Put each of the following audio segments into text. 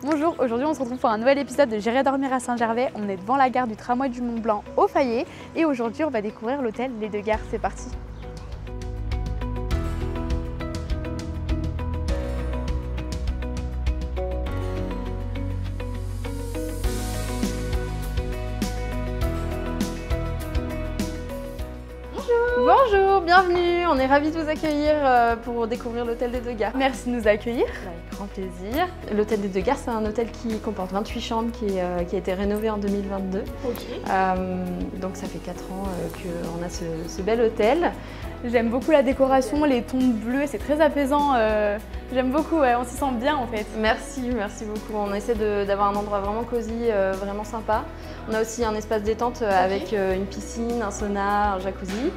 Bonjour, aujourd'hui on se retrouve pour un nouvel épisode de J'irai dormir à Saint-Gervais. On est devant la gare du tramway du Mont-Blanc au Fayet et aujourd'hui on va découvrir l'hôtel Les Deux Gares. C'est parti. Bonjour, bienvenue, on est ravis de vous accueillir pour découvrir l'hôtel des Deux Gares. Merci de nous accueillir. Avec grand plaisir. L'hôtel des Deux Gares, c'est un hôtel qui comporte 28 chambres qui a été rénové en 2022. Donc ça fait 4 ans qu'on a ce bel hôtel. J'aime beaucoup la décoration, les tons bleus, c'est très apaisant. J'aime beaucoup, ouais, on s'y sent bien en fait. Merci beaucoup. On essaie d'avoir un endroit vraiment cosy, vraiment sympa. On a aussi un espace détente avec une piscine, un sauna, un jacuzzi.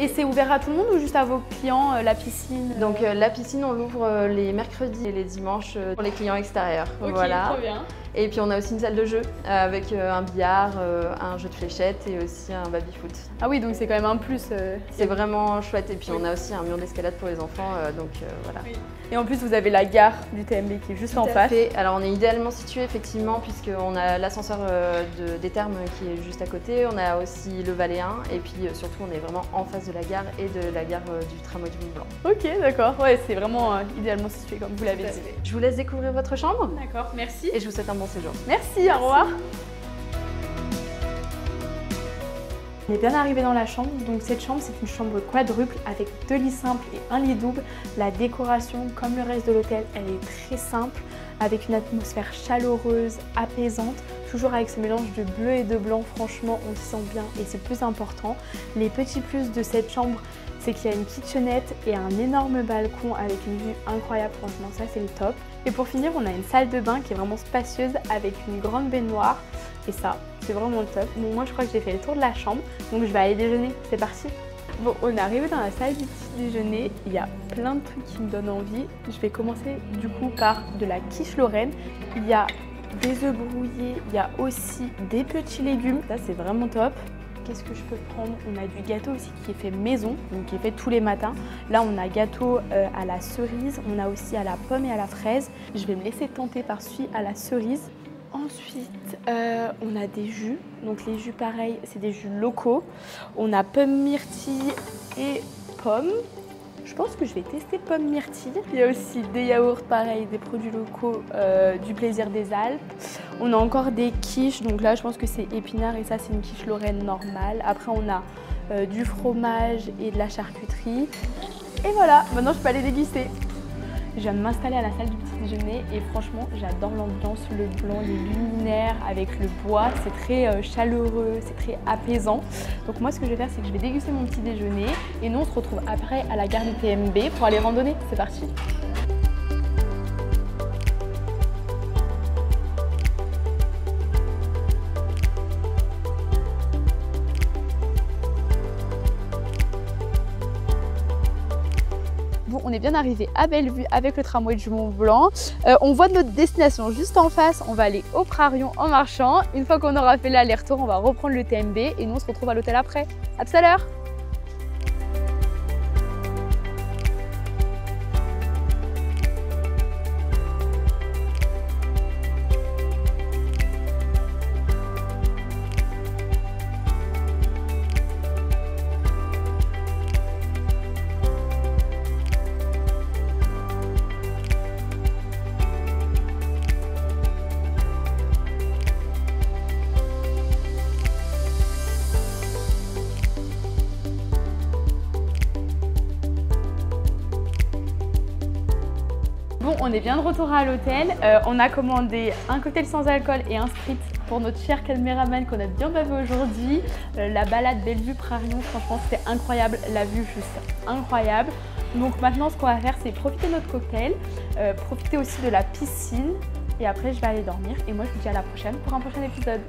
Et c'est ouvert à tout le monde ou juste à vos clients, la piscine? Donc la piscine, on l'ouvre les mercredis et les dimanches pour les clients extérieurs. Ok, voilà. trop bien. Et puis on a aussi une salle de jeu avec un billard, un jeu de fléchettes et aussi un baby-foot. Ah oui, donc c'est quand même un plus. C'est vraiment chouette. Et puis on a aussi un mur d'escalade pour les enfants, donc voilà. Oui. Et en plus, vous avez la gare du TMB qui est juste en face. Alors on est idéalement situé effectivement puisqu'on a l'ascenseur des Thermes qui est juste à côté. On a aussi le Valais 1 et puis surtout on est vraiment en face de la gare et de la gare du tramway du Mont-Blanc. Ok, d'accord. Ouais, c'est vraiment idéalement situé comme vous l'avez dit. Je vous laisse découvrir votre chambre. D'accord, merci. Et je vous souhaite un bon séjour. Merci, au revoir. On est bien arrivé dans la chambre, donc cette chambre c'est une chambre quadruple avec 2 lits simples et un lit double. La décoration, comme le reste de l'hôtel, elle est très simple, avec une atmosphère chaleureuse, apaisante, toujours avec ce mélange de bleu et de blanc. Franchement, on s'y sent bien et c'est plus important. Les petits plus de cette chambre, c'est qu'il y a une kitchenette et un énorme balcon avec une vue incroyable. Franchement, ça c'est le top. Et pour finir, on a une salle de bain qui est vraiment spacieuse avec une grande baignoire. Et ça, c'est vraiment le top. Bon, moi, je crois que j'ai fait le tour de la chambre, donc je vais aller déjeuner. C'est parti. Bon, on est arrivé dans la salle du petit déjeuner. Il y a plein de trucs qui me donnent envie. Je vais commencer du coup par de la quiche lorraine. Il y a des œufs brouillés, il y a aussi des petits légumes. Ça, c'est vraiment top. Qu'est-ce que je peux prendre? On a du gâteau aussi qui est fait maison, donc qui est fait tous les matins. Là, on a gâteau à la cerise, on a aussi à la pomme et à la fraise. Je vais me laisser tenter par celui à la cerise. Ensuite, on a des jus. Donc les jus, pareil, c'est des jus locaux. On a pomme myrtille et pomme. Je pense que je vais tester pomme myrtille. Il y a aussi des yaourts, pareil, des produits locaux du plaisir des Alpes. On a encore des quiches, donc là je pense que c'est épinard et ça c'est une quiche lorraine normale. Après on a du fromage et de la charcuterie. Et voilà, maintenant je peux aller déguster. Je viens de m'installer à la salle du petit déjeuner et franchement j'adore l'ambiance, le blanc, les luminaires avec le bois, c'est très chaleureux, c'est très apaisant. Donc moi ce que je vais faire c'est que je vais déguster mon petit déjeuner et nous on se retrouve après à la gare du TMB pour aller randonner. C'est parti. Bon, on est bien arrivé à Bellevue avec le tramway du Mont-Blanc. On voit notre destination juste en face. On va aller au Prarion en marchant. Une fois qu'on aura fait l'aller-retour, on va reprendre le TMB et nous on se retrouve à l'hôtel après. À tout à l'heure. Bon, on est bien de retour à l'hôtel. On a commandé un cocktail sans alcool et un spritz pour notre cher caméraman qu'on a bien bavé aujourd'hui. La balade Bellevue-Prarion, franchement, c'était incroyable. La vue, juste incroyable. Donc maintenant, ce qu'on va faire, c'est profiter de notre cocktail, profiter aussi de la piscine. Et après, je vais aller dormir. Et moi, je vous dis à la prochaine pour un prochain épisode.